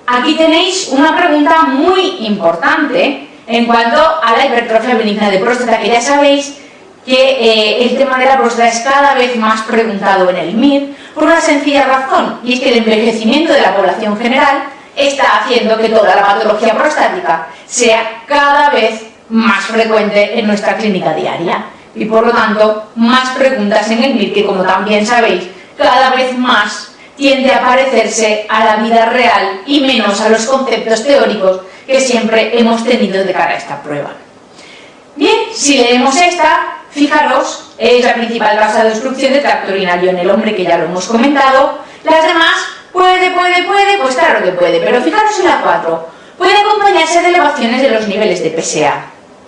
aquí tenéis una pregunta muy importante en cuanto a la hipertrofia benigna de próstata, que ya sabéis que el tema de la próstata es cada vez más preguntado en el MIR por una sencilla razón, y es que el envejecimiento de la población general está haciendo que toda la patología prostática sea cada vez más frecuente en nuestra clínica diaria, y por lo tanto más preguntas en el MIR, que como también sabéis cada vez más tiende a parecerse a la vida real y menos a los conceptos teóricos que siempre hemos tenido de cara a esta prueba. Bien, si leemos esta, fijaros, es la principal causa de obstrucción del tracto urinario en el hombre, que ya lo hemos comentado. Las demás, puede, pues claro que puede, pero fijaros en la 4. Puede acompañarse de elevaciones de los niveles de PSA.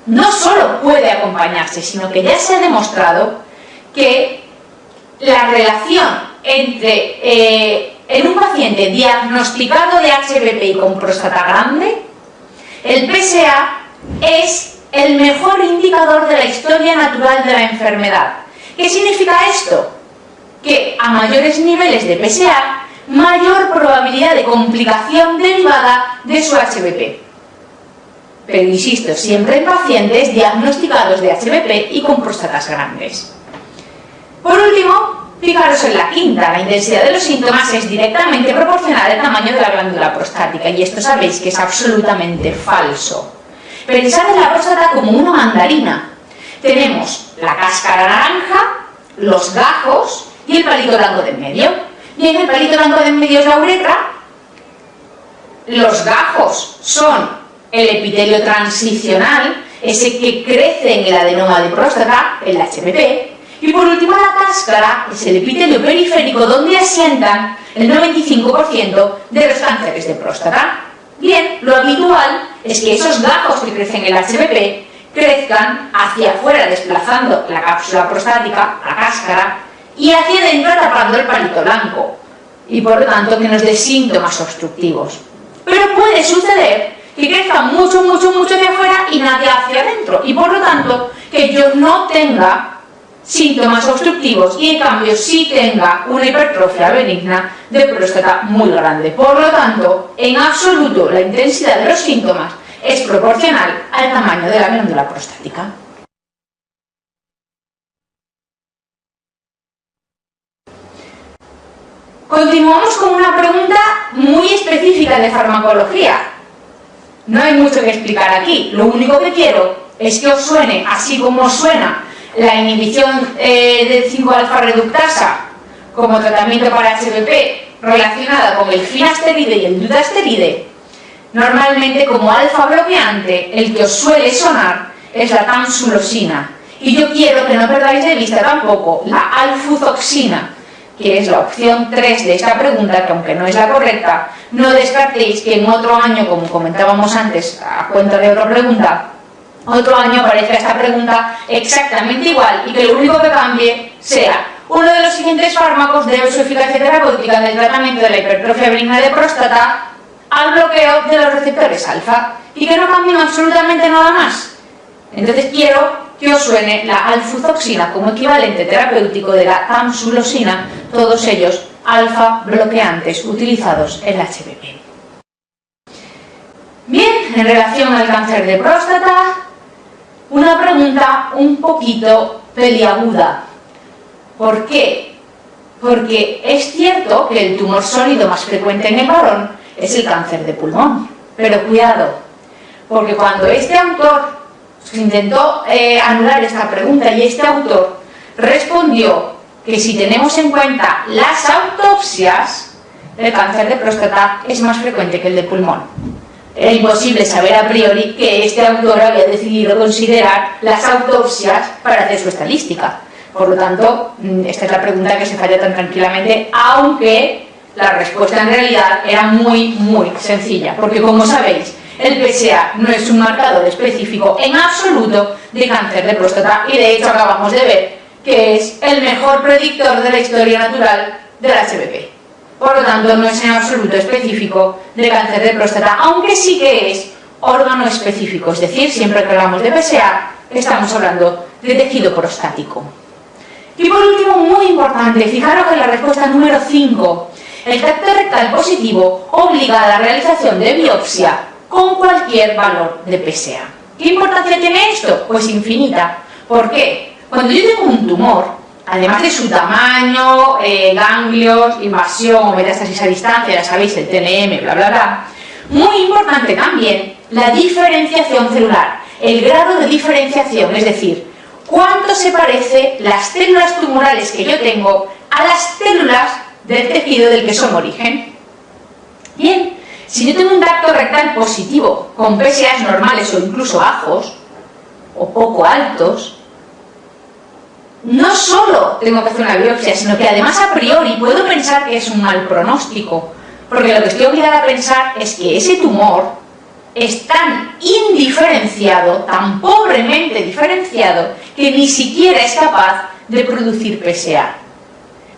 No solo puede acompañarse, sino que ya se ha demostrado que la relación entre en un paciente diagnosticado de HPP y con próstata grande, el PSA es el mejor indicador de la historia natural de la enfermedad. ¿Qué significa esto? Que a mayores niveles de PSA, mayor probabilidad de complicación derivada de su HPP. Pero insisto, siempre en pacientes diagnosticados de HPP y con próstatas grandes. Por último, fijaros en la 5, la intensidad de los síntomas es directamente proporcional al tamaño de la glándula prostática, y esto sabéis que es absolutamente falso. Pensad en la próstata como una mandarina. Tenemos la cáscara naranja, los gajos y el palito blanco de en medio. Bien, el palito blanco de en medio es la uretra, los gajos son el epitelio transicional, ese que crece en el adenoma de próstata, el HPP, y por último la cáscara es el epitelio periférico, donde asientan el 95% de los cánceres de próstata. Bien, lo habitual es que esos gajos que crecen en el HPP crezcan hacia afuera, desplazando la cápsula prostática, la cáscara, y hacia adentro tapando el palito blanco, y por lo tanto que nos dé síntomas obstructivos. Pero puede suceder que crezca mucho hacia afuera y nadie hacia adentro, y por lo tanto que yo no tenga síntomas obstructivos y en cambio sí tenga una hipertrofia benigna de próstata muy grande. Por lo tanto, en absoluto la intensidad de los síntomas es proporcional al tamaño de la glándula prostática. Continuamos con una pregunta muy específica de farmacología. No hay mucho que explicar aquí, lo único que quiero es que os suene así como suena la inhibición del 5-alfa reductasa como tratamiento para HPP relacionada con el finasteride y el dutasteride. Normalmente como alfa bloqueante el que os suele sonar es la tamsulosina, y yo quiero que no perdáis de vista tampoco la alfuzoxina, que es la opción 3 de esta pregunta, que aunque no es la correcta, no descartéis que en otro año, como comentábamos antes a cuenta de otra pregunta, otro año aparezca esta pregunta exactamente igual y que lo único que cambie sea uno de los siguientes fármacos debe su eficacia terapéutica en el tratamiento de la hipertrofia benigna de próstata al bloqueo de los receptores alfa, y que no cambien absolutamente nada más. Entonces quiero que os suene la alfuzoxina como equivalente terapéutico de la tamsulosina, todos ellos alfa bloqueantes utilizados en la HPP. Bien, en relación al cáncer de próstata, una pregunta un poquito peliaguda. ¿Por qué? Porque es cierto que el tumor sólido más frecuente en el varón es el cáncer de pulmón, pero cuidado, porque cuando este autor intentó anular esta pregunta y este autor respondió que si tenemos en cuenta las autopsias, el cáncer de próstata es más frecuente que el de pulmón. Era imposible saber a priori que este autor había decidido considerar las autopsias para hacer su estadística. Por lo tanto, esta es la pregunta que se falla tan tranquilamente, aunque la respuesta en realidad era muy sencilla, porque como sabéis, el PSA no es un marcador específico en absoluto de cáncer de próstata, y de hecho acabamos de ver que es el mejor predictor de la historia natural del HPP. Por lo tanto, no es en absoluto específico de cáncer de próstata, aunque sí que es órgano específico, es decir, siempre que hablamos de PSA, estamos hablando de tejido prostático. Y por último, muy importante, fijaros en la respuesta número 5. El tacto rectal positivo obliga a la realización de biopsia con cualquier valor de PSA. ¿Qué importancia tiene esto? Pues infinita. ¿Por qué? Cuando yo tengo un tumor, además de su tamaño, ganglios, invasión o metástasis a distancia, ya sabéis, el TNM, bla, bla, bla, muy importante también la diferenciación celular, el grado de diferenciación, es decir, cuánto se parece las células tumorales que yo tengo a las células del tejido del que son origen. Bien, si yo tengo un tacto rectal positivo con PSAs normales o incluso bajos o poco altos, no solo tengo que hacer una biopsia, sino que además a priori puedo pensar que es un mal pronóstico, porque lo que estoy obligada a pensar es que ese tumor es tan indiferenciado, tan pobremente diferenciado, que ni siquiera es capaz de producir PSA.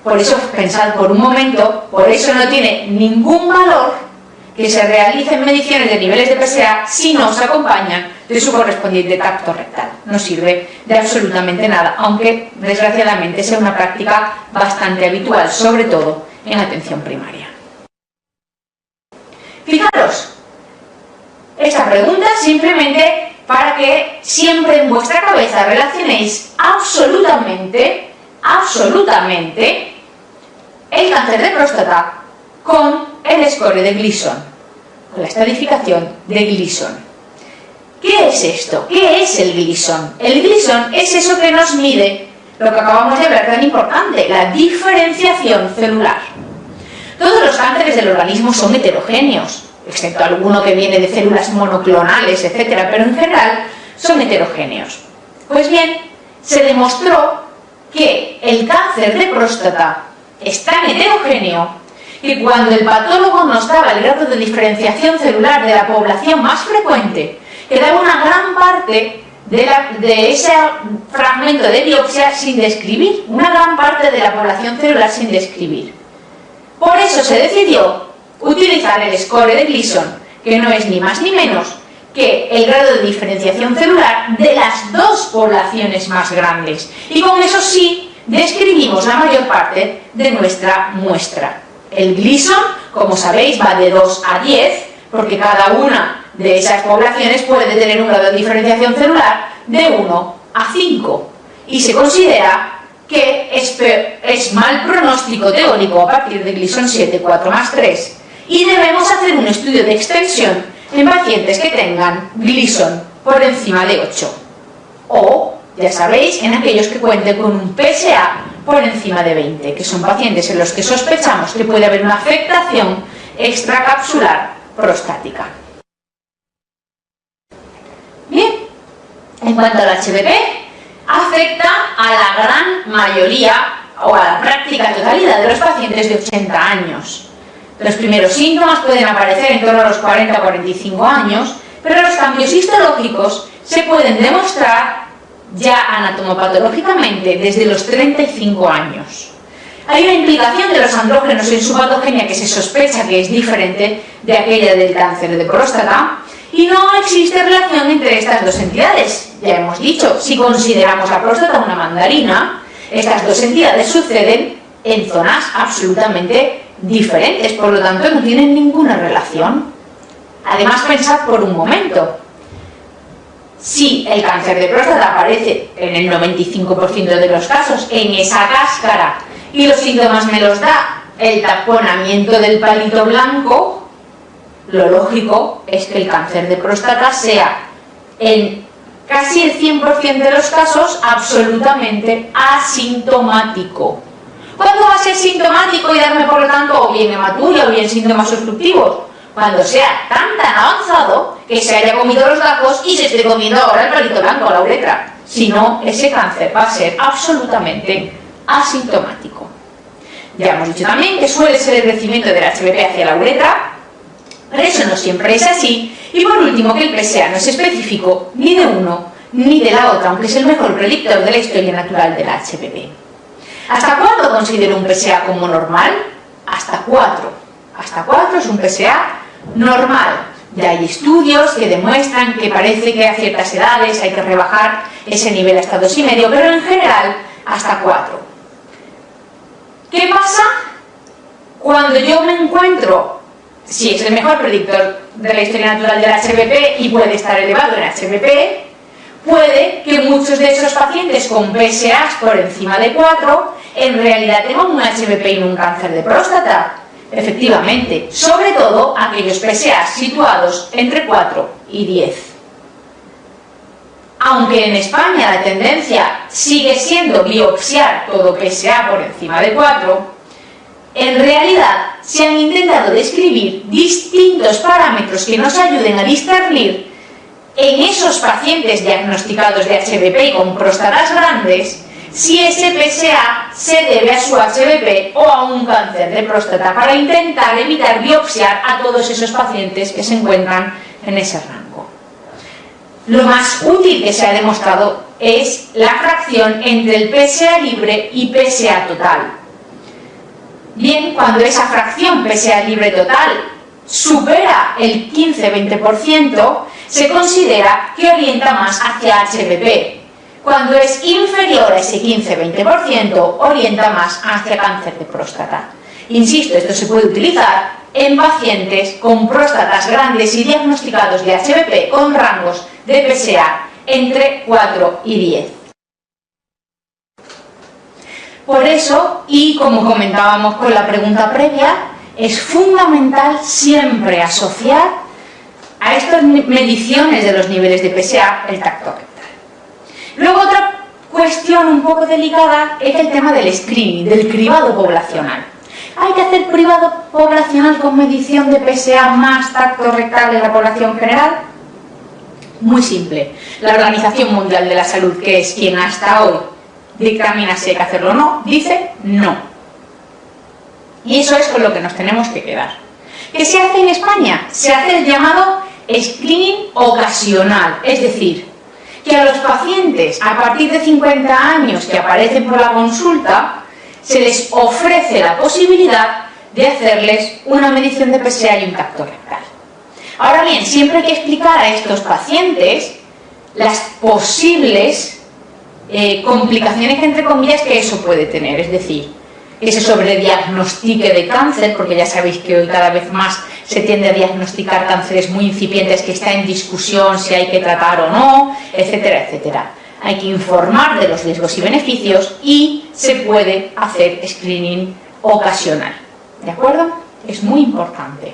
Por eso, pensad por un momento, por eso no tiene ningún valor que se realicen mediciones de niveles de PSA si no se acompañan de su correspondiente tacto rectal. No sirve de absolutamente nada, aunque desgraciadamente sea una práctica bastante habitual, sobre todo en atención primaria. Fijaros, esta pregunta simplemente para que siempre en vuestra cabeza relacionéis absolutamente el cáncer de próstata con el score de Gleason, con la estratificación de Gleason. ¿Qué es esto? ¿Qué es el Gleason? El Gleason es eso que nos mide lo que acabamos de ver tan importante, la diferenciación celular. Todos los cánceres del organismo son heterogéneos, excepto alguno que viene de células monoclonales, etc., pero en general son heterogéneos. Pues bien, se demostró que el cáncer de próstata es tan heterogéneo que cuando el patólogo nos daba el grado de diferenciación celular de la población más frecuente, quedaba una gran parte de ese fragmento de biopsia sin describir, una gran parte de la población celular sin describir. Por eso se decidió utilizar el score de Gleason, que no es ni más ni menos que el grado de diferenciación celular de las dos poblaciones más grandes. Y con eso sí describimos la mayor parte de nuestra muestra. El Gleason, como sabéis, va de 2 a 10, porque cada una de esas poblaciones puede tener un grado de diferenciación celular de 1 a 5. Y se considera que es mal pronóstico teórico a partir de Gleason 7, 4 más 3. Y debemos hacer un estudio de extensión en pacientes que tengan Gleason por encima de 8. O, ya sabéis, en aquellos que cuenten con un PSA por encima de 20, que son pacientes en los que sospechamos que puede haber una afectación extracapsular prostática. Bien, en cuanto al HPV, afecta a la gran mayoría o a la práctica totalidad de los pacientes de 80 años. Los primeros síntomas pueden aparecer en torno a los 40 o 45 años, pero los cambios histológicos se pueden demostrar ya anatomopatológicamente desde los 35 años. Hay una implicación de los andrógenos en su patogenia que se sospecha que es diferente de aquella del cáncer de próstata, y no existe relación entre estas dos entidades. Ya hemos dicho, si consideramos la próstata una mandarina, estas dos entidades suceden en zonas absolutamente diferentes, por lo tanto no tienen ninguna relación. Además, pensad por un momento, si el cáncer de próstata aparece en el 95% de los casos en esa cáscara y los síntomas me los da el taponamiento del palito blanco, lo lógico es que el cáncer de próstata sea en casi el 100% de los casos absolutamente asintomático. ¿Cuándo va a ser sintomático y darme, por lo tanto, o bien hematuria o bien síntomas obstructivos? Cuando sea tan avanzado que se haya comido los gajos y se esté comiendo ahora el palito blanco, la uretra. Si no, ese cáncer va a ser absolutamente asintomático. Ya hemos dicho también que suele ser el crecimiento del HPV hacia la uretra, pero eso no siempre es así. Y por último, que el PSA no es específico ni de uno ni de la otra, aunque es el mejor predictor de la historia natural del HPV. ¿Hasta cuándo considero un PSA como normal? Hasta 4. Hasta 4 es un PSA normal. Ya hay estudios que demuestran que parece que a ciertas edades hay que rebajar ese nivel hasta 2,5, pero en general hasta 4. ¿Qué pasa Cuando yo me encuentro, si es el mejor predictor de la historia natural del HBP y puede estar elevado en HBP, puede que muchos de esos pacientes con PSAs por encima de 4 en realidad tengan un HBP y no un cáncer de próstata. Efectivamente, sobre todo aquellos PSAs situados entre 4 y 10. Aunque en España la tendencia sigue siendo biopsiar todo PSA por encima de 4, en realidad se han intentado describir distintos parámetros que nos ayuden a discernir en esos pacientes diagnosticados de HBP y con próstatas grandes si ese PSA se debe a su HBP o a un cáncer de próstata, para intentar evitar biopsiar a todos esos pacientes que se encuentran en ese rango. Lo más útil que se ha demostrado es la fracción entre el PSA libre y PSA total. Bien, cuando esa fracción PSA libre total supera el 15-20%, se considera que orienta más hacia HBP. Cuando es inferior a ese 15-20%, orienta más hacia cáncer de próstata. Insisto, esto se puede utilizar en pacientes con próstatas grandes y diagnosticados de HBP con rangos de PSA entre 4 y 10. Por eso, y como comentábamos con la pregunta previa, es fundamental siempre asociar a estas mediciones de los niveles de PSA el tacto rectal. Luego, otra cuestión un poco delicada es el tema del screening, del cribado poblacional. ¿Hay que hacer cribado poblacional con medición de PSA más tacto rectal en la población general? Muy simple. La Organización Mundial de la Salud, que es quien hasta hoy dictamina si hay que hacerlo o no, dice no. Y eso es con lo que nos tenemos que quedar. ¿Qué se hace en España? Se hace el llamado screening ocasional, es decir, que a los pacientes a partir de 50 años que aparecen por la consulta se les ofrece la posibilidad de hacerles una medición de PSA y un tacto rectal. Ahora bien, siempre hay que explicar a estos pacientes las posibles complicaciones, entre comillas, que eso puede tener, es decir, que se sobrediagnostique de cáncer, porque ya sabéis que hoy cada vez más se tiende a diagnosticar cánceres muy incipientes, que está en discusión si hay que tratar o no, etcétera, etcétera. Hay que informar de los riesgos y beneficios y se puede hacer screening ocasional. ¿De acuerdo? Es muy importante.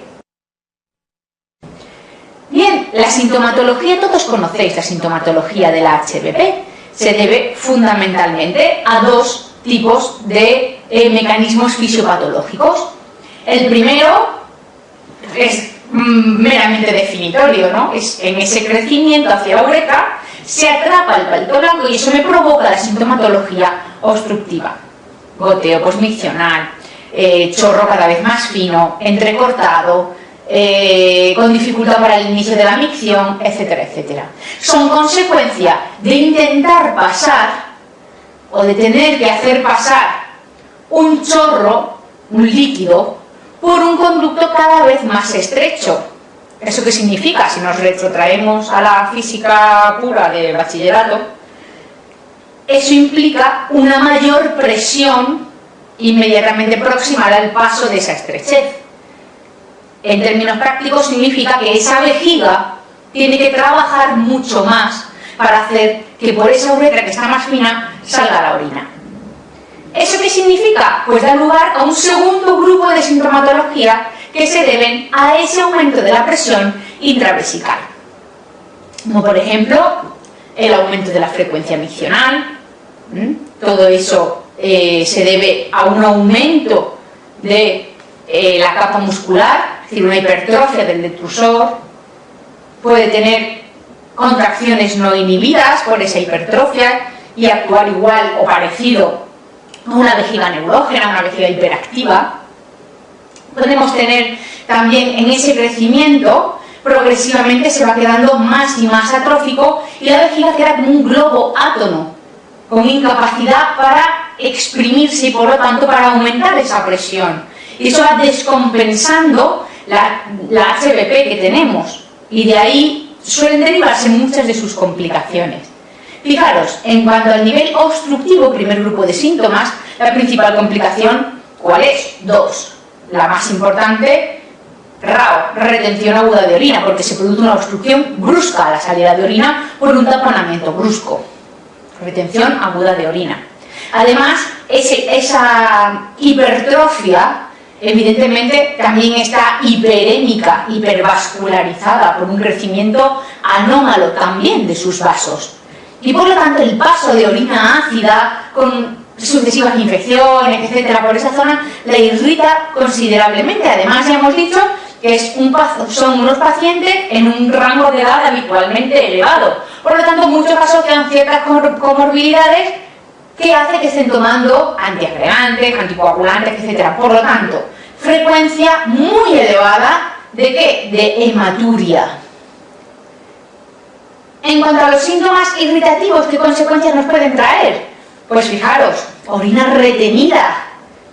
Bien, la sintomatología, todos conocéis la sintomatología de la HBP. Se debe fundamentalmente a dos tipos de mecanismos fisiopatológicos. El primero es meramente definitorio, ¿no? Es en ese crecimiento hacia la uretra se atrapa el palito blanco y eso me provoca la sintomatología obstructiva. Goteo posmiccional, chorro cada vez más fino, entrecortado, con dificultad para el inicio de la micción, etcétera, etcétera. Son consecuencia de intentar pasar o de tener que hacer pasar un chorro, un líquido, por un conducto cada vez más estrecho. ¿Eso qué significa? Si nos retrotraemos a la física pura de bachillerato, eso implica una mayor presión inmediatamente proximal al paso de esa estrechez. En términos prácticos significa que esa vejiga tiene que trabajar mucho más para hacer que por esa uretra que está más fina salga la orina. ¿Eso qué significa? Pues da lugar a un segundo grupo de sintomatología que se deben a ese aumento de la presión intravesical. Como por ejemplo, el aumento de la frecuencia miccional. Todo eso se debe a un aumento de la capa muscular, es decir, una hipertrofia del detrusor. Puede tener contracciones no inhibidas por esa hipertrofia y actuar igual o parecido a una vejiga neurógena, una vejiga hiperactiva. Podemos tener también en ese crecimiento, progresivamente se va quedando más y más atrófico y la vejiga queda como un globo átono, con incapacidad para exprimirse y por lo tanto para aumentar esa presión. Y eso va descompensando la HBP que tenemos y de ahí suelen derivarse muchas de sus complicaciones. Fijaros, en cuanto al nivel obstructivo, primer grupo de síntomas, la principal complicación, ¿cuál es? Dos. la más importante, RAO, retención aguda de orina, porque se produce una obstrucción brusca a la salida de orina por un taponamiento brusco. Retención aguda de orina. Además, esa hipertrofia, evidentemente, también está hiperémica, hipervascularizada por un crecimiento anómalo también de sus vasos. Y por lo tanto, el paso de orina ácida con sucesivas infecciones, etcétera, por esa zona, la irrita considerablemente. Además, ya hemos dicho que son unos pacientes en un rango de edad habitualmente elevado. Por lo tanto, muchos asocian ciertas comorbilidades que hace que estén tomando antiagregantes, anticoagulantes, etcétera. Por lo tanto, frecuencia muy elevada ¿de qué? De hematuria. En cuanto a los síntomas irritativos, ¿qué consecuencias nos pueden traer? Pues fijaros, orina retenida.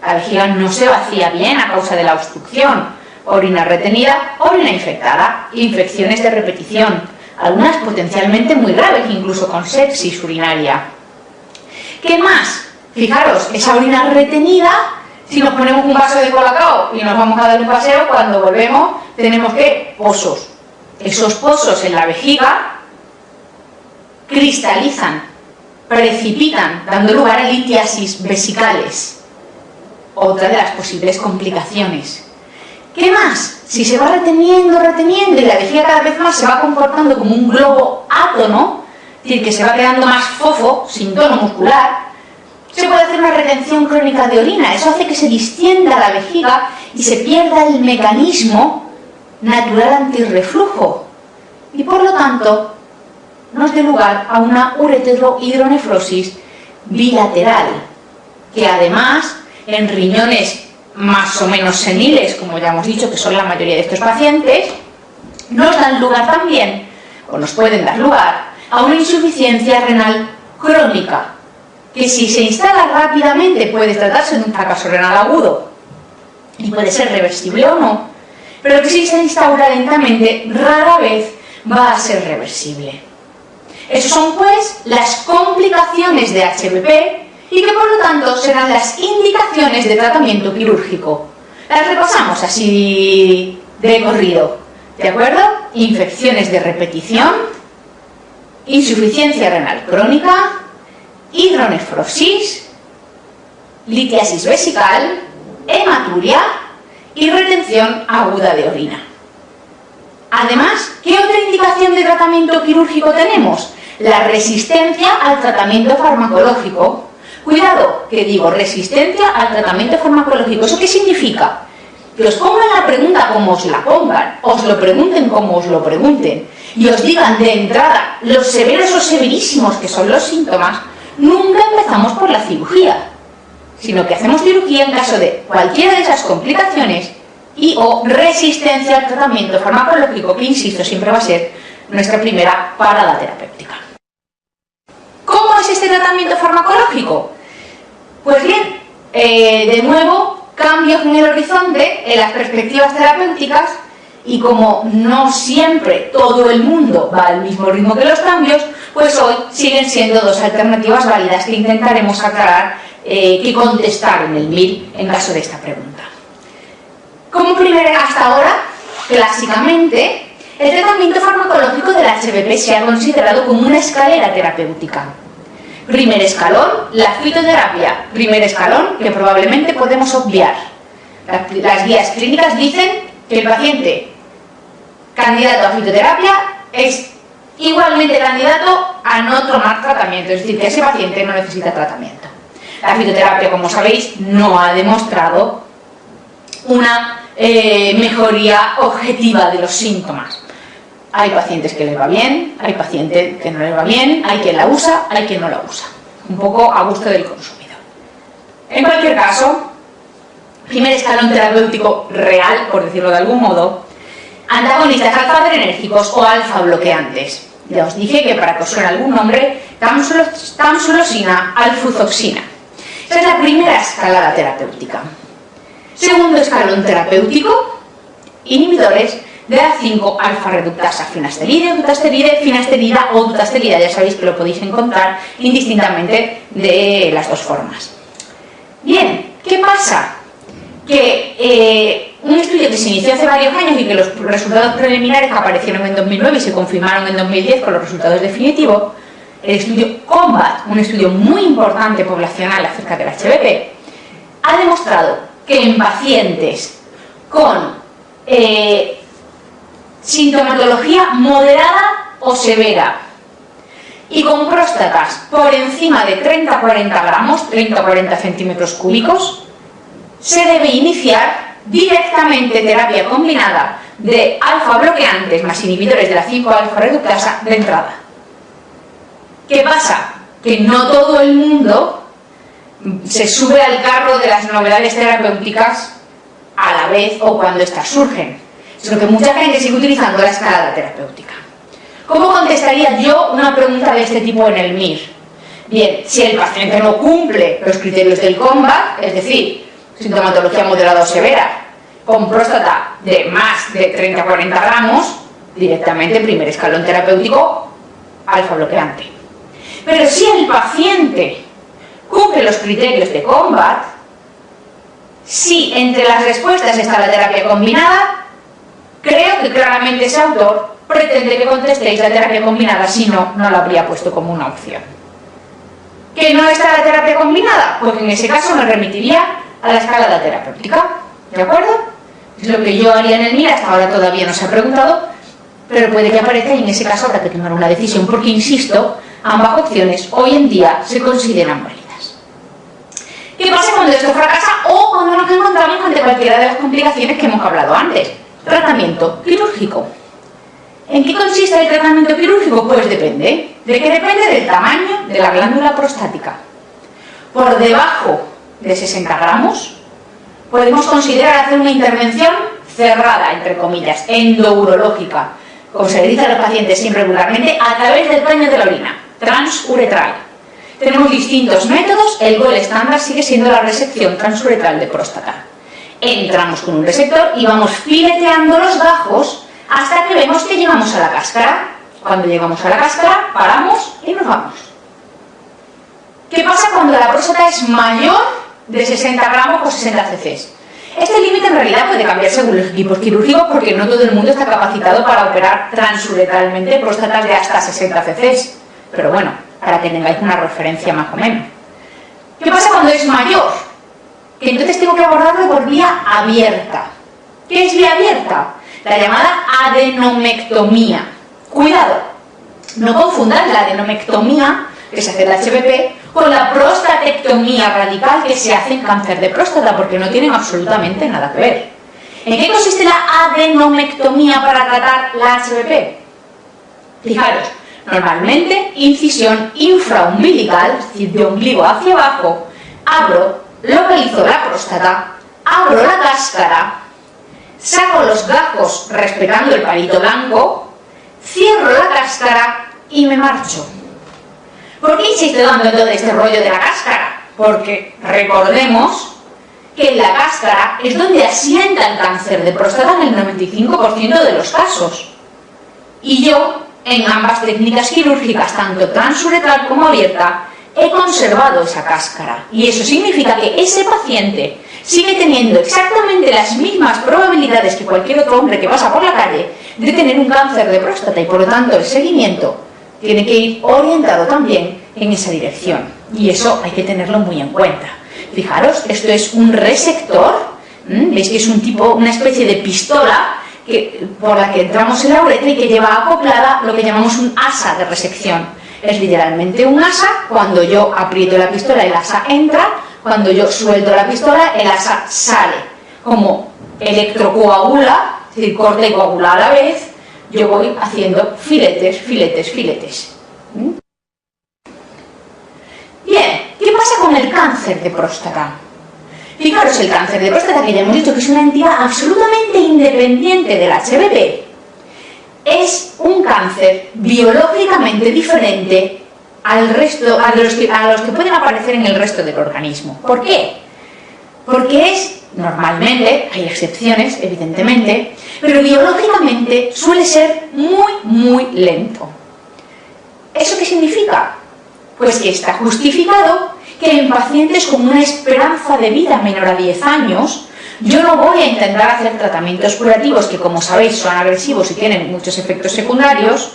La vejiga no se vacía bien a causa de la obstrucción. Orina retenida, orina infectada, infecciones de repetición, algunas potencialmente muy graves, incluso con sepsis urinaria. ¿Qué más? Fijaros, esa orina retenida, si nos ponemos un vaso de colacao y nos vamos a dar un paseo, cuando volvemos tenemos que pozos. Esos pozos en la vejiga cristalizan, precipitan, dando lugar a litiasis vesicales. Otra de las posibles complicaciones. ¿Qué más? Si se va reteniendo y la vejiga cada vez más se va comportando como un globo átono, es decir, que se va quedando más fofo, sin tono muscular, se puede hacer una retención crónica de orina. Eso hace que se distienda la vejiga y se pierda el mecanismo natural antirreflujo. Y por lo tanto, nos dé lugar a una ureterohidronefrosis bilateral, que además, en riñones más o menos seniles, como ya hemos dicho que son la mayoría de estos pacientes, nos dan lugar también, o nos pueden dar lugar, a una insuficiencia renal crónica, que si se instala rápidamente puede tratarse de un fracaso renal agudo y puede ser reversible o no, pero que si se instaura lentamente, rara vez va a ser reversible. Esas son pues las complicaciones de HPP y que por lo tanto serán las indicaciones de tratamiento quirúrgico. Las repasamos así de corrido, ¿de acuerdo? Infecciones de repetición, insuficiencia renal crónica, hidronefrosis, litiasis vesical, hematuria y retención aguda de orina. Además, ¿qué otra indicación de tratamiento quirúrgico tenemos? La resistencia al tratamiento farmacológico. Cuidado, que digo resistencia al tratamiento farmacológico. ¿Eso qué significa? Que os pongan la pregunta como os la pongan, os lo pregunten como os lo pregunten, y os digan de entrada los severos o severísimos que son los síntomas, nunca empezamos por la cirugía, sino que hacemos cirugía en caso de cualquiera de esas complicaciones y o resistencia al tratamiento farmacológico, que insisto, siempre va a ser nuestra primera parada terapéutica. ¿Cómo es este tratamiento farmacológico? Pues bien, de nuevo, cambios en el horizonte, en las perspectivas terapéuticas, y como no siempre todo el mundo va al mismo ritmo que los cambios, pues hoy siguen siendo dos alternativas válidas que intentaremos aclarar, que contestar en el MIR en caso de esta pregunta. Como hasta ahora, clásicamente, el tratamiento farmacológico del HPP se ha considerado como una escalera terapéutica. Primer escalón, la fitoterapia. Primer escalón, que probablemente podemos obviar. Las guías clínicas dicen que el paciente candidato a fitoterapia es igualmente candidato a no tomar tratamiento, es decir, que ese paciente no necesita tratamiento. La fitoterapia, como sabéis, no ha demostrado una mejoría objetiva de los síntomas. Hay pacientes que les va bien, hay pacientes que no les va bien, hay quien la usa, hay quien no la usa. Un poco a gusto del consumidor. En cualquier caso, primer escalón terapéutico real, por decirlo de algún modo, antagonistas alfa-adrenérgicos o alfa-bloqueantes. Ya os dije que para que os suene algún nombre, tamsulosina, alfuzoxina. Esa es la primera escalada terapéutica. Segundo escalón terapéutico, inhibidores de la 5-alfa-reductasa, finasteride, dutasteride, finasterida o dutasterida. Ya sabéis que lo podéis encontrar indistintamente de las dos formas. Bien, ¿qué pasa? que un estudio que se inició hace varios años y que los resultados preliminares que aparecieron en 2009 y se confirmaron en 2010 con los resultados definitivos, el estudio COMBAT, un estudio muy importante poblacional acerca del HBP, ha demostrado que en pacientes con sintomatología moderada o severa y con próstatas por encima de 30-40 gramos, 30-40 centímetros cúbicos, se debe iniciar directamente terapia combinada de alfa bloqueantes más inhibidores de la 5-alfa reductasa de entrada. ¿Qué pasa? Que no todo el mundo se sube al carro de las novedades terapéuticas a la vez o cuando éstas surgen, sino que mucha gente sigue utilizando la escalada terapéutica. ¿Cómo contestaría yo una pregunta de este tipo en el MIR? Bien, si el paciente no cumple los criterios del COMBAT, es decir, sintomatología moderada o severa, con próstata de más de 30-40 gramos, directamente primer escalón terapéutico, alfa bloqueante. Pero si el paciente cumple los criterios de COMBAT, si entre las respuestas está la terapia combinada, creo que claramente ese autor pretende que contestéis la terapia combinada, si no, no la habría puesto como una opción. ¿Que no está la terapia combinada? Pues en ese caso me remitiría a la escalada terapéutica, ¿de acuerdo? Es lo que yo haría en el MIR, hasta ahora todavía no se ha preguntado, pero puede que aparezca y en ese caso habrá que tomar una decisión, porque insisto, ambas opciones hoy en día se consideran válidas. ¿Qué pasa cuando esto fracasa o cuando nos encontramos ante cualquiera de las complicaciones que hemos hablado antes? Tratamiento quirúrgico. ¿En qué consiste el tratamiento quirúrgico? Pues depende. ¿De qué depende? Del tamaño de la glándula prostática. Por debajo de 60 gramos podemos considerar hacer una intervención cerrada, entre comillas, endourológica, como se le dice a los pacientes siempre regularmente, a través del paño de la orina, transuretral. Tenemos distintos métodos, el gol estándar sigue siendo la resección transuretral de próstata. Entramos con un resector y vamos fileteando los gajos hasta que vemos que llegamos a la cáscara. Cuando llegamos a la cáscara, paramos y nos vamos. ¿Qué pasa cuando la próstata es mayor de 60 gramos o 60 cc? Este límite en realidad puede cambiar según los equipos quirúrgicos, porque no todo el mundo está capacitado para operar transuretralmente próstatas de hasta 60 cc. Pero bueno, para que tengáis una referencia más o menos. ¿Qué pasa cuando es mayor? Que entonces tengo que abordarlo por vía abierta. ¿Qué es vía abierta? La llamada adenomectomía. Cuidado, no confundan la adenomectomía que se hace en el HBP con la prostatectomía radical que se hace en cáncer de próstata, porque no tienen absolutamente nada que ver. ¿En qué consiste la adenomectomía para tratar la HBP? Fijaros, normalmente incisión infraumbilical, es decir, de ombligo hacia abajo, abro, localizo la próstata, abro la cáscara, saco los gajos respetando el palito blanco, cierro la cáscara y me marcho. ¿Por qué insisto dando todo este rollo de la cáscara? Porque recordemos que en la cáscara es donde asienta el cáncer de próstata en el 95% de los casos. Y yo, en ambas técnicas quirúrgicas, tanto transuretral como abierta, he conservado esa cáscara. Y eso significa que ese paciente sigue teniendo exactamente las mismas probabilidades que cualquier otro hombre que pasa por la calle de tener un cáncer de próstata, y por lo tanto el seguimiento tiene que ir orientado también en esa dirección, y eso hay que tenerlo muy en cuenta. Fijaros, esto es un resector, veis que es una especie de pistola por la que entramos en la uretra y que lleva acoplada lo que llamamos un asa de resección. Es literalmente un asa. Cuando yo aprieto la pistola, el asa entra; cuando yo suelto la pistola, el asa sale. Como electrocoagula, es decir, corta y coagula a la vez, yo voy haciendo filetes, filetes, filetes. Bien, ¿qué pasa con el cáncer de próstata? Fijaros, el cáncer de próstata, que ya hemos dicho que es una entidad absolutamente independiente del HBP, es un cáncer biológicamente diferente a los que pueden aparecer en el resto del organismo. ¿Por qué? Porque es, normalmente, hay excepciones, evidentemente, pero biológicamente suele ser muy, muy lento. ¿Eso qué significa? Pues que está justificado que en pacientes con una esperanza de vida menor a 10 años Yo no voy a intentar hacer tratamientos curativos que, como sabéis, son agresivos y tienen muchos efectos secundarios,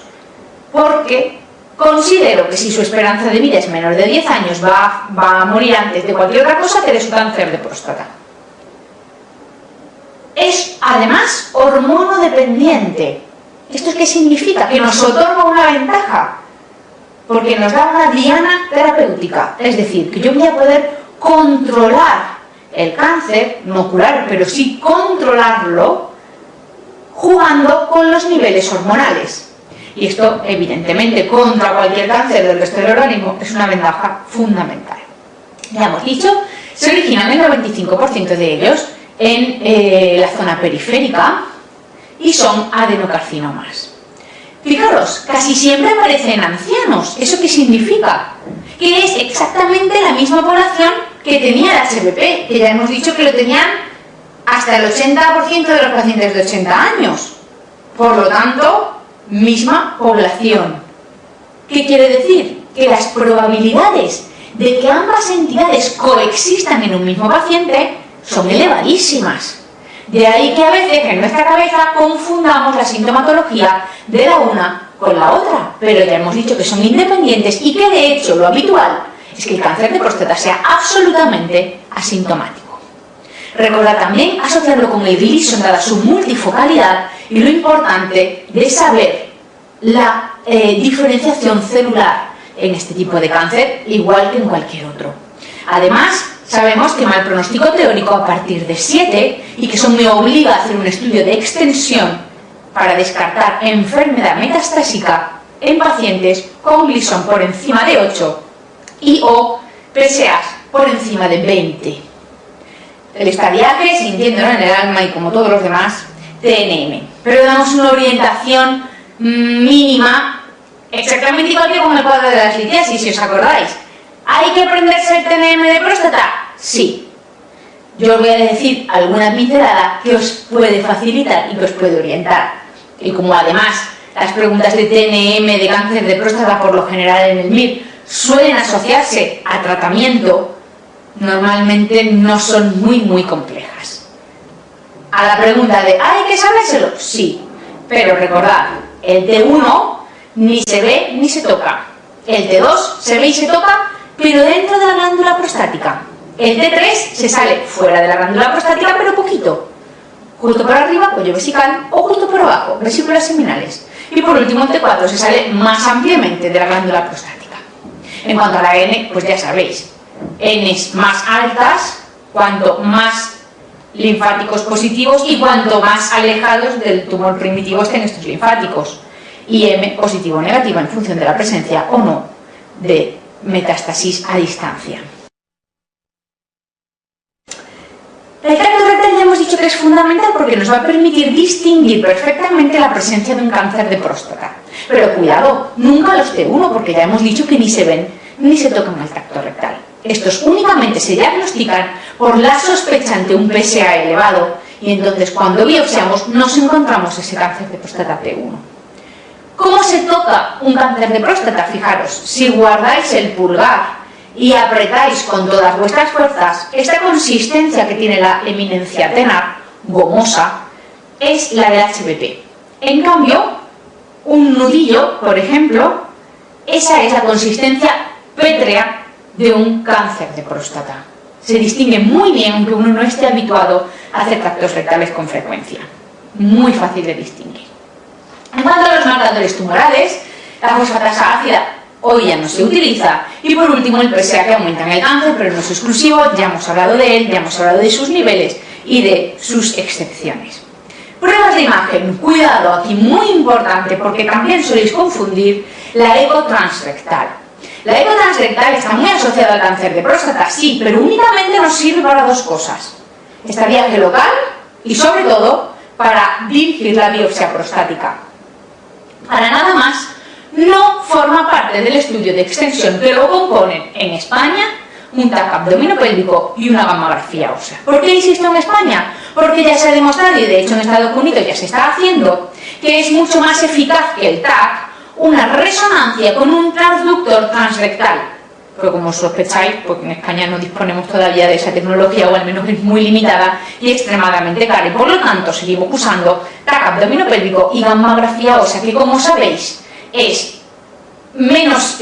porque considero que si su esperanza de vida es menor de 10 años va a morir antes de cualquier otra cosa que de su cáncer de próstata. Es, además, hormonodependiente. ¿Esto qué significa? Que nos otorga una ventaja, porque nos da una diana terapéutica. Es decir, que yo voy a poder controlar el cáncer, no curar, pero sí controlarlo, jugando con los niveles hormonales. Y esto, evidentemente, contra cualquier cáncer del resto del organismo, es una ventaja fundamental. Ya hemos dicho, se originan el 95% de ellos en la zona periférica y son adenocarcinomas. Fijaros, casi siempre aparecen ancianos. ¿Eso qué significa? Que es exactamente la misma población que tenía el HPP, que ya hemos dicho que lo tenían hasta el 80% de los pacientes de 80 años. Por lo tanto, misma población. ¿Qué quiere decir? Que las probabilidades de que ambas entidades coexistan en un mismo paciente son elevadísimas. De ahí que a veces en nuestra cabeza confundamos la sintomatología de la una con la otra, pero ya hemos dicho que son independientes y que de hecho lo habitual es que el cáncer de próstata sea absolutamente asintomático. Recordad también asociarlo con el Gleason dada su multifocalidad y lo importante de saber la diferenciación celular en este tipo de cáncer, igual que en cualquier otro. Además, sabemos que mal pronóstico teórico a partir de 7 y que eso me obliga a hacer un estudio de extensión para descartar enfermedad metastásica en pacientes con Gleason por encima de 8 y o PSAs por encima de 20. El estadiaje, sintiéndolo en el alma y como todos los demás, TNM. Pero damos una orientación mínima, exactamente igual que con el cuadro de las litiasis, si os acordáis. ¿Hay que aprenderse el TNM de próstata? Sí. Yo os voy a decir alguna pincelada que os puede facilitar y que os puede orientar. Y como además las preguntas de TNM de cáncer de próstata por lo general en el MIR suelen asociarse a tratamiento, normalmente no son muy complejas. A la pregunta de ¿hay que sabérselo? Sí. Pero recordad, el T1 ni se ve ni se toca. El T2 se ve y se toca, pero dentro de la glándula prostática. El T3 se sale fuera de la glándula prostática, pero poquito. Justo por arriba, cuello vesical, o justo por abajo, vesículas seminales. Y por último, el T4 se sale más ampliamente de la glándula prostática. En cuanto a la N, pues ya sabéis, Ns más altas, cuanto más linfáticos positivos y cuanto más alejados del tumor primitivo estén estos linfáticos. Y M positivo o negativa en función de la presencia o no de metástasis a distancia. El tracto rectal ya hemos dicho que es fundamental porque nos va a permitir distinguir perfectamente la presencia de un cáncer de próstata. Pero cuidado, nunca los T1 porque ya hemos dicho que ni se ven ni se tocan al tracto rectal. Estos únicamente se diagnostican por la sospecha ante un PSA elevado y entonces cuando biopsiamos nos encontramos ese cáncer de próstata T1. ¿Cómo se toca un cáncer de próstata? Fijaros, si guardáis el pulgar y apretáis con todas vuestras fuerzas, esta consistencia que tiene la eminencia tenar, gomosa, es la del HPP. En cambio, un nudillo, por ejemplo, esa es la consistencia pétrea de un cáncer de próstata. Se distingue muy bien, aunque uno no esté habituado a hacer tractos rectales con frecuencia. Muy fácil de distinguir. En cuanto a los marcadores tumorales, la fosfatasa ácida hoy ya no se utiliza. Y por último, el PSA que aumenta en el cáncer, pero no es exclusivo, ya hemos hablado de él, ya hemos hablado de sus niveles y de sus excepciones. Pruebas de imagen, cuidado aquí, muy importante, porque también soléis confundir la eco transrectal. La eco transrectal está muy asociada al cáncer de próstata, sí, pero únicamente nos sirve para dos cosas. Estadiaje local y, sobre todo, para dirigir la biopsia prostática. Para nada más, no forma parte del estudio de extensión que lo componen en España un TAC abdominopélvico y una gamografía ósea. ¿Por qué insisto en España? Porque ya se ha demostrado, y de hecho en Estados Unidos ya se está haciendo, que es mucho más eficaz que el TAC una resonancia con un transductor transrectal. pero como sospecháis, porque en España no disponemos todavía de esa tecnología, o al menos es muy limitada y extremadamente cara, y por lo tanto seguimos usando TAC abdominopélvico y gammagrafía ósea, que como sabéis es menos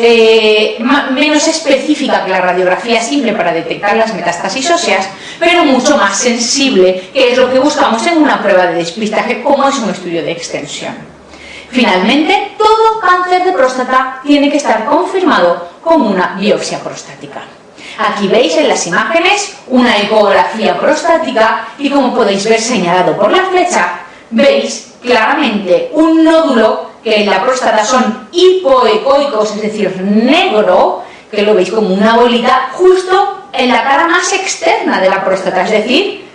específica que la radiografía simple para detectar las metástasis óseas, pero mucho más sensible, que es lo que buscamos en una prueba de despistaje como es un estudio de extensión. Finalmente, todo cáncer de próstata tiene que estar confirmado con una biopsia prostática. Aquí veis en las imágenes una ecografía prostática y, como podéis ver señalado por la flecha, veis claramente un nódulo que en la próstata son hipoecoicos, es decir, negro, que lo veis como una bolita justo en la cara más externa de la próstata, es decir,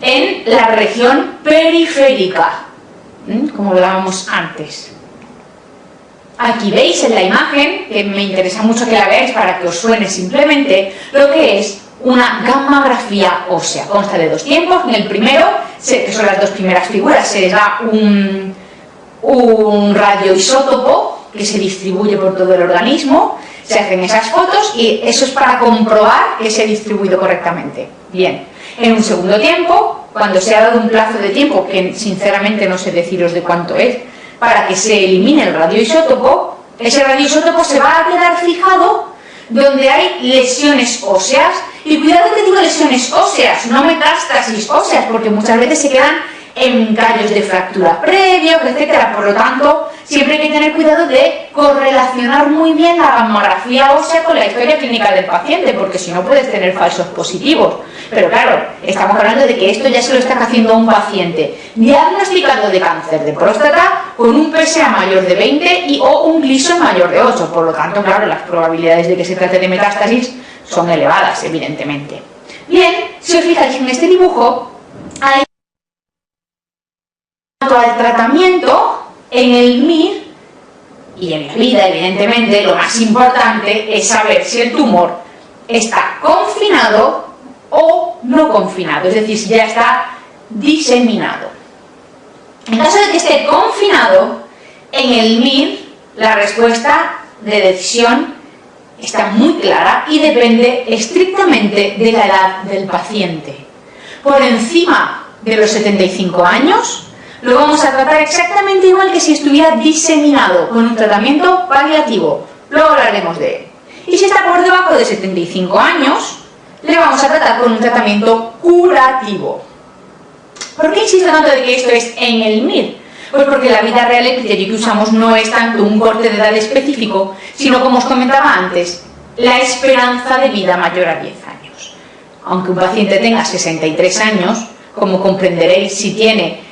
en la región periférica, como hablábamos antes. Aquí veis en la imagen, que me interesa mucho que la veáis para que os suene simplemente, lo que es una gammografía ósea. Consta de dos tiempos. En el primero, que son las dos primeras figuras, se les da un radioisótopo que se distribuye por todo el organismo, se hacen esas fotos y eso es para comprobar que se ha distribuido correctamente. Bien, en un segundo tiempo, cuando se ha dado un plazo de tiempo, que sinceramente no sé deciros de cuánto es, para que se elimine el radioisótopo, ese radioisótopo se va a quedar fijado donde hay lesiones óseas, y cuidado que digo lesiones óseas, no metástasis óseas, porque muchas veces se quedan en callos de fractura previos, etcétera. Por lo tanto, siempre hay que tener cuidado de correlacionar muy bien la gammografía ósea con la historia clínica del paciente, porque si no puedes tener falsos positivos. Pero claro, estamos hablando de que esto ya se lo está haciendo a un paciente diagnosticado de cáncer de próstata con un PSA mayor de 20 o un Gleason mayor de 8. Por lo tanto, claro, las probabilidades de que se trate de metástasis son elevadas, evidentemente. Bien, si os fijáis en este dibujo, hay al tratamiento en el MIR y en la vida, evidentemente, lo más importante es saber si el tumor está confinado o no confinado, es decir, si ya está diseminado. En caso de que esté confinado, en el MIR la respuesta de decisión está muy clara y depende estrictamente de la edad del paciente. Por encima de los 75 años, lo vamos a tratar exactamente igual que si estuviera diseminado, con un tratamiento paliativo. Luego hablaremos de él. Y si está por debajo de 75 años, le vamos a tratar con un tratamiento curativo. ¿Por qué insisto tanto de que esto es en el MIR? Pues porque en la vida real el criterio que usamos no es tanto un corte de edad específico, sino, como os comentaba antes, la esperanza de vida mayor a 10 años. Aunque un paciente tenga 63 años, como comprenderéis, si tiene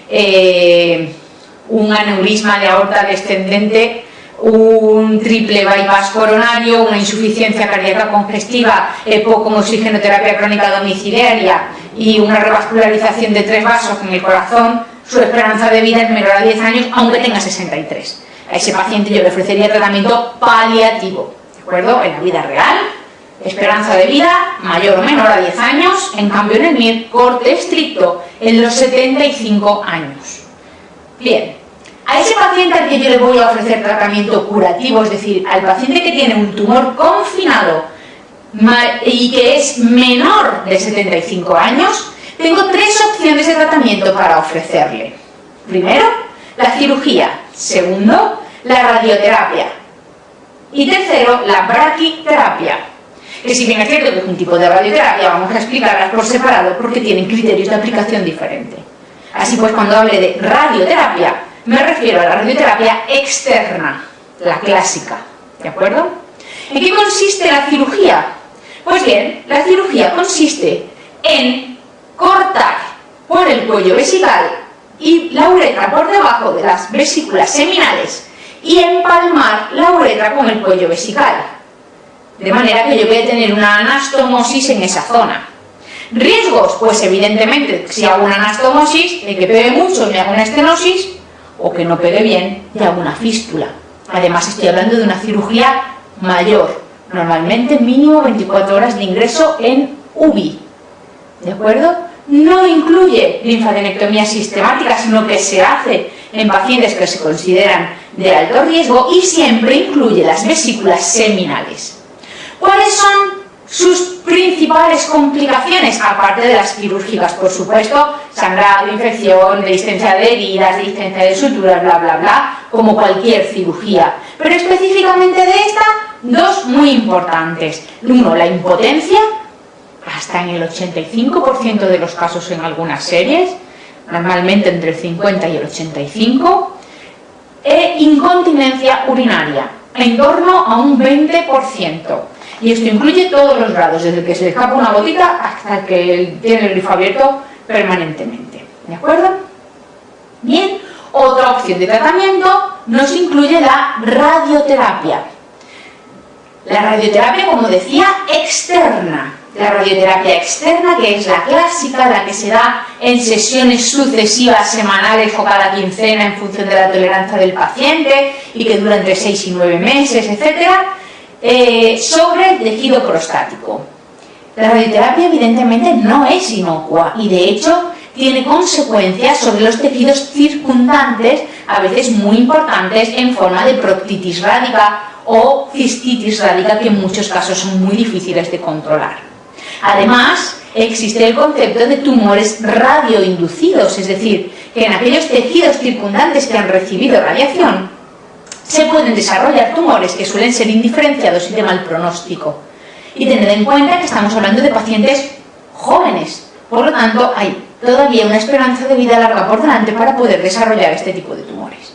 un aneurisma de aorta descendente, un triple bypass coronario, una insuficiencia cardíaca congestiva, EPO con oxigenoterapia crónica domiciliaria y una revascularización de 3 vasos en el corazón, su esperanza de vida es menor a 10 años, aunque tenga 63. A ese paciente yo le ofrecería tratamiento paliativo, ¿de acuerdo? En la vida real, esperanza de vida mayor o menor a 10 años, en cambio en el MIR, corte estricto en los 75 años. Bien, a ese paciente al que yo le voy a ofrecer tratamiento curativo, es decir, al paciente que tiene un tumor confinado y que es menor de 75 años, tengo 3 opciones de tratamiento para ofrecerle. Primero, la cirugía. Segundo, la radioterapia. Y tercero, la braquiterapia. Que si bien es cierto que es un tipo de radioterapia, vamos a explicarlas por separado porque tienen criterios de aplicación diferentes. Así pues, cuando hable de radioterapia, me refiero a la radioterapia externa, la clásica, ¿de acuerdo? ¿En qué consiste la cirugía? Pues bien, la cirugía consiste en cortar por el cuello vesical y la uretra por debajo de las vesículas seminales y empalmar la uretra con el cuello vesical. De manera que yo voy a tener una anastomosis en esa zona. ¿Riesgos? Pues evidentemente, si hago una anastomosis, de que pegue mucho y me haga una estenosis, o que no pegue bien y hago una fístula. Además, estoy hablando de una cirugía mayor, normalmente mínimo 24 horas de ingreso en UBI. ¿De acuerdo? No incluye linfadenectomía sistemática, sino que se hace en pacientes que se consideran de alto riesgo y siempre incluye las vesículas seminales. ¿Cuáles son sus principales complicaciones? Aparte de las quirúrgicas, por supuesto, sangrado, infección, resistencia de heridas, resistencia de suturas, bla, bla, bla, como cualquier cirugía. Pero específicamente de esta, dos muy importantes. Uno, la impotencia, hasta en el 85% de los casos en algunas series, normalmente entre el 50 y el 85%, e incontinencia urinaria, en torno a un 20%. Y esto incluye todos los grados, desde que se le escapa una gotita hasta que tiene el grifo abierto permanentemente. ¿De acuerdo? Bien, otra opción de tratamiento nos incluye la radioterapia. La radioterapia, como decía, externa. La radioterapia externa, que es la clásica, la que se da en sesiones sucesivas, semanales o cada quincena en función de la tolerancia del paciente y que dura entre 6 y 9 meses, etcétera, sobre el tejido prostático. La radioterapia evidentemente no es inocua y de hecho tiene consecuencias sobre los tejidos circundantes, a veces muy importantes, en forma de proctitis rádica o cistitis rádica, que en muchos casos son muy difíciles de controlar. Además, existe el concepto de tumores radioinducidos, es decir, que en aquellos tejidos circundantes que han recibido radiación se pueden desarrollar tumores que suelen ser indiferenciados y de mal pronóstico. Y tened en cuenta que estamos hablando de pacientes jóvenes, por lo tanto hay todavía una esperanza de vida larga por delante para poder desarrollar este tipo de tumores.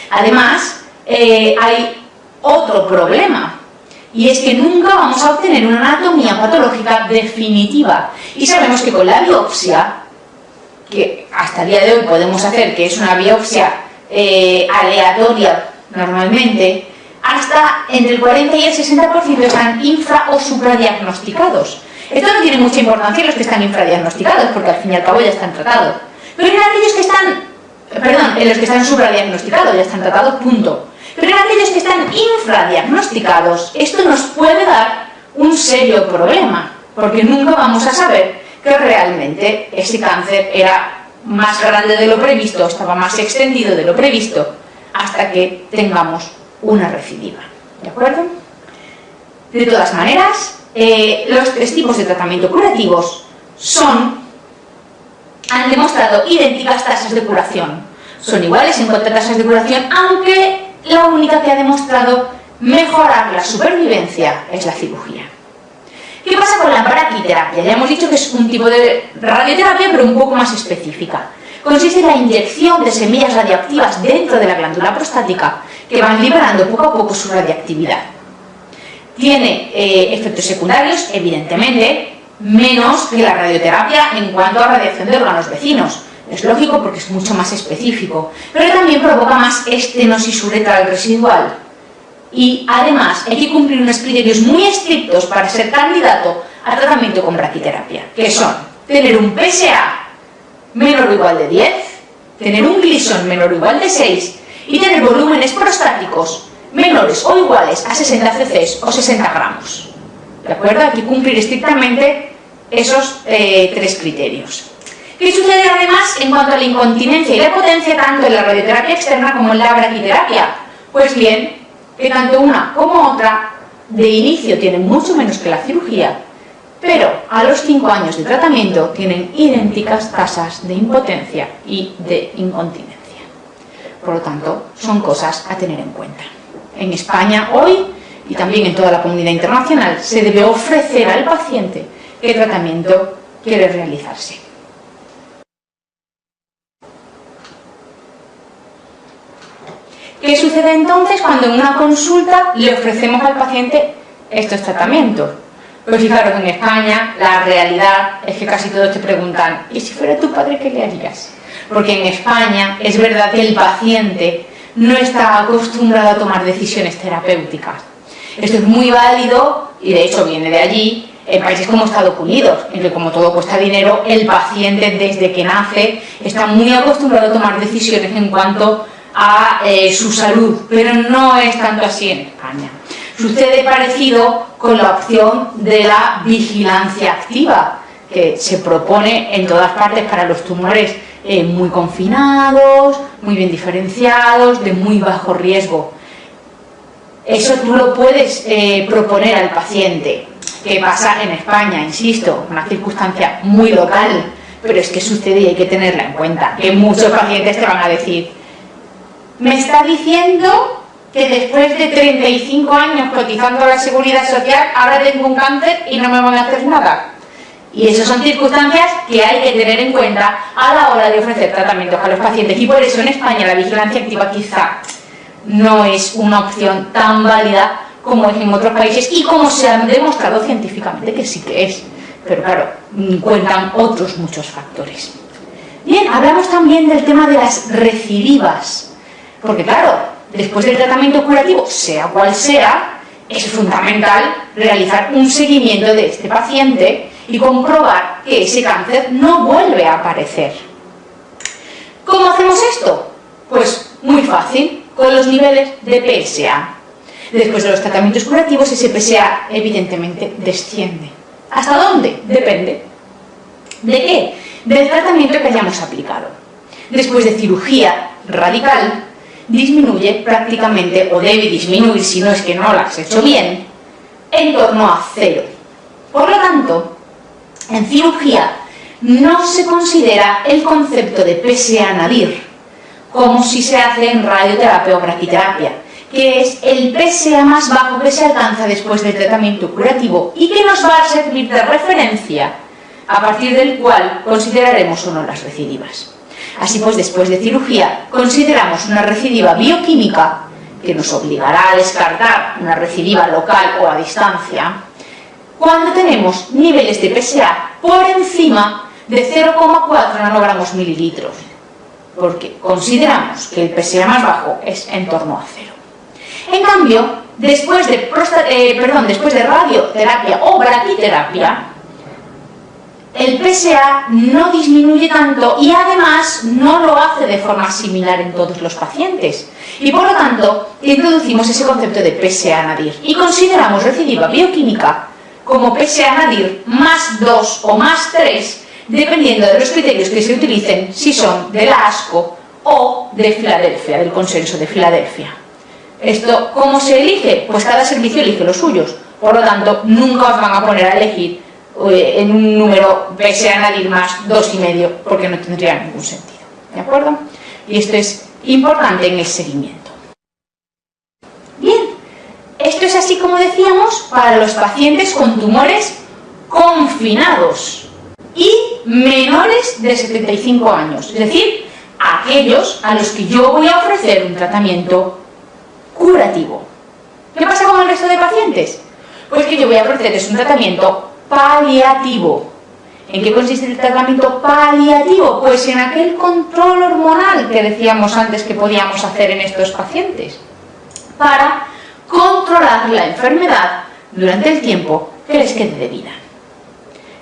Además, hay otro problema, y es que nunca vamos a obtener una anatomía patológica definitiva. Y sabemos que con la biopsia, que hasta el día de hoy podemos hacer, que es una biopsia aleatoria normalmente, hasta entre el 40 y el 60% están infra o supradiagnosticados. Esto no tiene mucha importancia en los que están infradiagnosticados, porque al fin y al cabo ya están tratados. Pero en aquellos que están, en los que están supradiagnosticados ya están tratados, punto. Pero en aquellos que están infradiagnosticados, esto nos puede dar un serio problema, porque nunca vamos a saber que realmente ese cáncer era más grande de lo previsto, estaba más extendido de lo previsto, hasta que tengamos una recidiva. ¿De acuerdo? De todas maneras, los tres tipos de tratamiento curativos han demostrado idénticas tasas de curación. Son iguales en cuanto a tasas de curación, aunque la única que ha demostrado mejorar la supervivencia es la cirugía. ¿Qué pasa con la braquiterapia? Ya hemos dicho que es un tipo de radioterapia, pero un poco más específica. Consiste en la inyección de semillas radioactivas dentro de la glándula prostática que van liberando poco a poco su radioactividad. Tiene efectos secundarios, evidentemente, menos que la radioterapia en cuanto a radiación de órganos vecinos. Es lógico porque es mucho más específico, pero también provoca más estenosis uretral residual. Y además hay que cumplir unos criterios muy estrictos para ser candidato a tratamiento con braquiterapia, que son tener un PSA menor o igual de 10, tener un Gleason menor o igual de 6 y tener volúmenes prostáticos menores o iguales a 60 cc o 60 gramos. ¿De acuerdo? Hay que cumplir estrictamente esos tres criterios. ¿Qué sucede además en cuanto a la incontinencia y la potencia tanto en la radioterapia externa como en la braquiterapia? Pues bien, que tanto una como otra de inicio tienen mucho menos que la cirugía, pero a los 5 años de tratamiento tienen idénticas tasas de impotencia y de incontinencia. Por lo tanto, son cosas a tener en cuenta. En España hoy, y también en toda la comunidad internacional, se debe ofrecer al paciente qué tratamiento quiere realizarse. ¿Qué sucede entonces cuando en una consulta le ofrecemos al paciente estos tratamientos? Pues fijaros que en España la realidad es que casi todos te preguntan: ¿y si fuera tu padre, qué le harías? Porque en España es verdad que el paciente no está acostumbrado a tomar decisiones terapéuticas. Esto es muy válido y de hecho viene de allí, en países como Estados Unidos, en que como todo cuesta dinero, el paciente desde que nace está muy acostumbrado a tomar decisiones en cuanto a su salud, pero no es tanto así en España. Sucede parecido con la opción de la vigilancia activa, que se propone en todas partes para los tumores muy confinados, muy bien diferenciados, de muy bajo riesgo. eso tú lo puedes proponer al paciente. ¿Qué pasa en España? Insisto, una circunstancia muy local, pero es que sucede y hay que tenerla en cuenta, que muchos pacientes te van a decir: me está diciendo que después de 35 años cotizando a la Seguridad Social, ahora tengo un cáncer y no me van a hacer nada. Y esas son circunstancias que hay que tener en cuenta a la hora de ofrecer tratamientos a los pacientes. Y por eso en España la vigilancia activa quizá no es una opción tan válida como es en otros países y como se ha demostrado científicamente que sí que es. Pero claro, cuentan otros muchos factores. Bien, hablamos también del tema de las recidivas. Porque claro, después del tratamiento curativo, sea cual sea, es fundamental realizar un seguimiento de este paciente y comprobar que ese cáncer no vuelve a aparecer. ¿Cómo hacemos esto? Pues muy fácil, con los niveles de PSA. Después de los tratamientos curativos, ese PSA evidentemente desciende. ¿Hasta dónde? Depende. ¿De qué? Del tratamiento que hayamos aplicado. Después de cirugía radical, disminuye prácticamente, o debe disminuir si no es que no lo has hecho bien, en torno a 0. Por lo tanto, en cirugía no se considera el concepto de PSA nadir, como si se hace en radioterapia o braquiterapia, que es el PSA más bajo que se alcanza después del tratamiento curativo y que nos va a servir de referencia a partir del cual consideraremos o no las recidivas. Así pues, después de cirugía, consideramos una recidiva bioquímica que nos obligará a descartar una recidiva local o a distancia cuando tenemos niveles de PSA por encima de 0,4 nanogramos mililitros, porque consideramos que el PSA más bajo es en torno a 0. En cambio, después de radioterapia o braquiterapia, el PSA no disminuye tanto y además no lo hace de forma similar en todos los pacientes. Y por lo tanto, introducimos ese concepto de PSA nadir y consideramos recidiva bioquímica como PSA nadir más 2 o más 3, dependiendo de los criterios que se utilicen, si son de la ASCO o de Filadelfia, del consenso de Filadelfia. ¿Esto cómo se elige? Pues cada servicio elige los suyos. Por lo tanto, nunca os van a poner a elegir en un número PSA nadir más 2,5, porque no tendría ningún sentido. ¿De acuerdo? Y esto es importante en el seguimiento. Bien, esto es así como decíamos para los pacientes con tumores confinados y menores de 75 años, es decir, aquellos a los que yo voy a ofrecer un tratamiento curativo. ¿Qué pasa con el resto de pacientes? Pues que yo voy a ofrecerles un tratamiento paliativo. ¿En qué consiste el tratamiento paliativo? Pues en aquel control hormonal que decíamos antes que podíamos hacer en estos pacientes para controlar la enfermedad durante el tiempo que les quede de vida.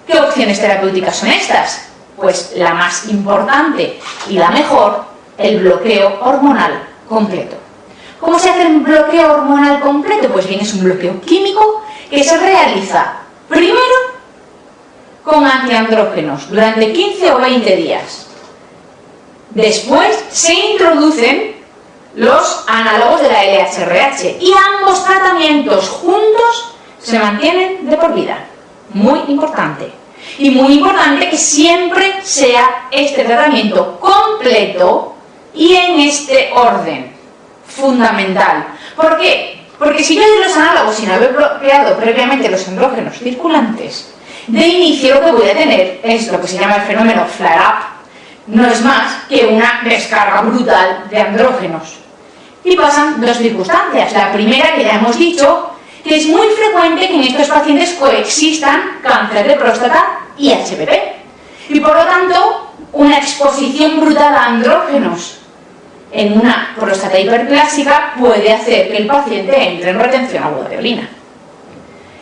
¿Qué opciones terapéuticas son estas? Pues la más importante y la mejor, el bloqueo hormonal completo. ¿Cómo se hace un bloqueo hormonal completo? Pues bien, es un bloqueo químico que se realiza primero con antiandrógenos durante 15 o 20 días. Después se introducen los análogos de la LHRH y ambos tratamientos juntos se mantienen de por vida. Muy importante. Y muy importante que siempre sea este tratamiento completo y en este orden. Fundamental. ¿Por qué? Porque si yo doy los análogos sin haber bloqueado previamente los andrógenos circulantes, de inicio lo que voy a tener es lo que se llama el fenómeno flare-up. No es más que una descarga brutal de andrógenos. Y pasan dos circunstancias. La primera, que ya hemos dicho, que es muy frecuente que en estos pacientes coexistan cáncer de próstata y HPV. Y por lo tanto, una exposición brutal a andrógenos en una próstata hiperplásica puede hacer que el paciente entre en retención aguda de orina.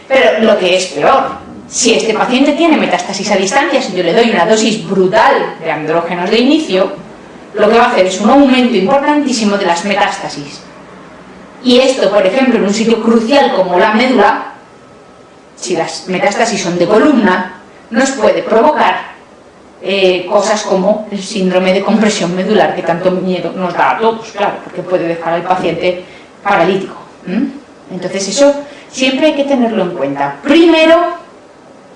Pero lo que es peor, si este paciente tiene metástasis a distancia, si yo le doy una dosis brutal de andrógenos de inicio, lo que va a hacer es un aumento importantísimo de las metástasis. Y esto, por ejemplo, en un sitio crucial como la médula, si las metástasis son de columna, nos puede provocar cosas como el síndrome de compresión medular, que tanto miedo nos da a todos, claro, porque puede dejar al paciente paralítico. Entonces eso siempre hay que tenerlo en cuenta. Primero,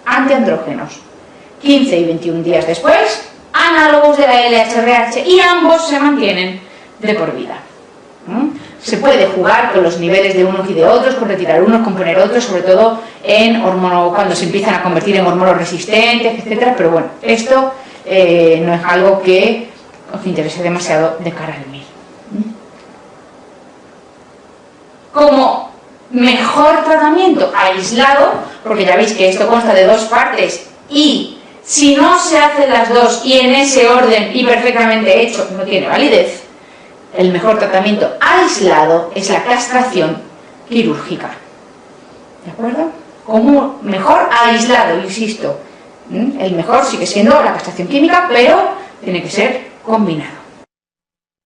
antiandrógenos. 15 y 21 días después, análogos de la LHRH, y ambos se mantienen de por vida. Se puede jugar con los niveles de unos y de otros, con retirar unos, con poner otros, sobre todo en cuando se empiezan a convertir en hormonos resistentes, etcétera. Pero bueno, esto no es algo que os interese demasiado de cara al MIR. Como mejor tratamiento aislado, porque ya veis que esto consta de 2 partes y si no se hacen las dos y en ese orden y perfectamente hecho, no tiene validez. El mejor tratamiento aislado es la castración quirúrgica. ¿De acuerdo? Como mejor aislado, insisto. El mejor sigue siendo la castración química, pero tiene que ser combinado.